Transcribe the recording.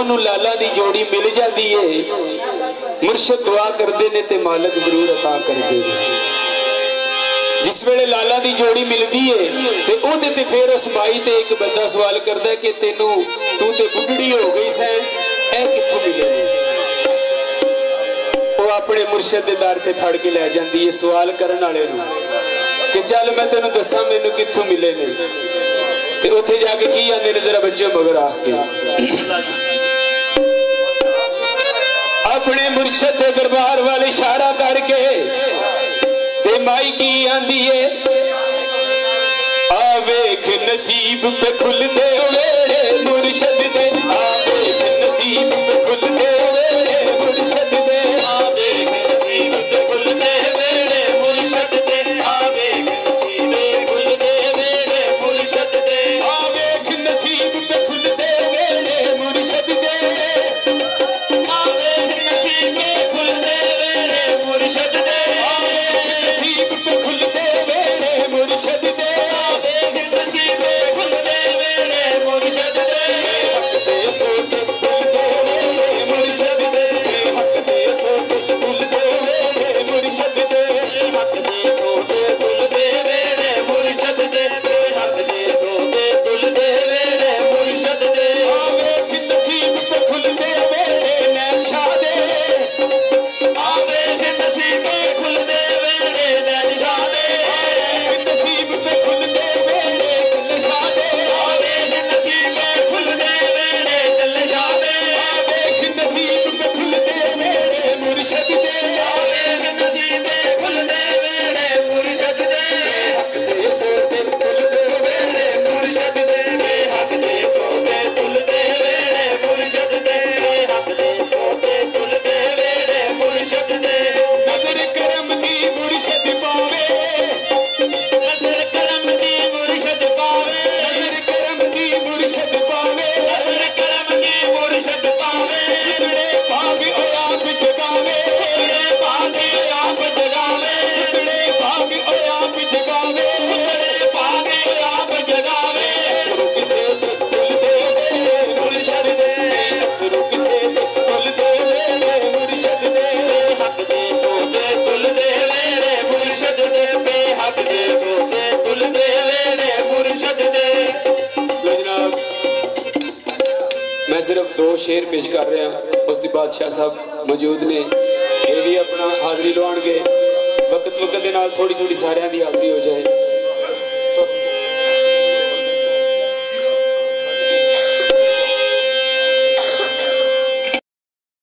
ओनू लाला दी जोड़ी मिल जाती है। मुर्शद दुआ करते ने ते मालक जरूर अता करते हैं। जिस वेले लाला दी जोड़ी मिलती है ते ओदे ते फिर उस माई ते एक बंदा सवाल करता है कि तेनू तू ते बुढ़ड़ी हो गई सै, ऐ कित्थों मिले ने? वो अपने मुर्शद दे दर ते फड़ के लै जाती है सवाल करन वाले नू कि चल मैं तेनू दसा मैनू कित्थों मिले ने। ते उत्थे जाके की आंदे ने जरा बच्चे मगर आ के अपने मुर्शद दे दरबार वाले इशारा करके ते माई की आंदी है, आवेख नसीब पे खुलते वेड़े मुर्शद दे, आवेख नसीब पे खुलते वेड़े मुर्शद दे, आवेख नसीब पे खुलते वेड़े मुर्शद दे, आवेख नसीब पे खुलते वेड़े मुर्शद दे, आवेख नसीब पे खुलते वेड़े मुर्शद दे, आवेख नसीब पे खुलते वेड़े मुर्शद दे, नसीब पे खुलते वेड़े मुर्शद दे, आवेख नसीब पे खुलते वेड़े मुर्शद दे, हक दे सोते खुलते वेड़े मुर्शद दे, हक दे सोते खुलते वेड़े मुर्शद दे, हक दे सोते खुलते वेड़े मुर्शद दे, हक दे सोते खुलते वेड़े मुर्शद दे, आवेख नसीब पे खुलते वेड़े नैन शाह दे, आवेख नसीब पे खुलते वेड़े नैन शाह दे, आवेख नसीब पे खुलते वेड़े चल शाह दे, आवेख नसीब पे खुलते वेड़े चल शाह दे, आवेख नसीब पे खुलते वेड़े मुर्शद दे, आवेख नसीब पे खुलते वेड़े मुर्शद दे, हक दे सोते खुलते वेड़े मुर्शद दे, हक दे सोते खुलते वेड़े मुर्शद दे, हक दे सोते खुलते वेड़े मुर्शद दे, नजर करम दी मुर्शद पावे, नजर करम दी मुर्शद पावे, नजर करम दी मुर्शद पावे, नजर करम दी मुर्शद पावे, सुतड़े भाग ओ आप जगावे, सुतड़े भाग ओ आप जगावे, सुतड़े भाग ओ आप जगावे, सुतड़े भाग ओ आप जगावे, अथरू किसे दे दिल दे वेड़े मुर्शद दे, अथरू किसे दे दिल दे वेड़े मुर्शद दे, हक दे सोते तुल दे वेड़े मुर्शद दे, बेहक दे सोते तुल दे वेड़े मुर्शद दे। लो जनाब मैं सिर्फ दो शेर पेश कर रहा, उसके बाद शाह साहब मौजूद ने, ये भी अपना हाजरी लवाणगे, वक्त वक्त के नाल थोड़ी थोड़ी सारियां दी हाजरी हो जाए।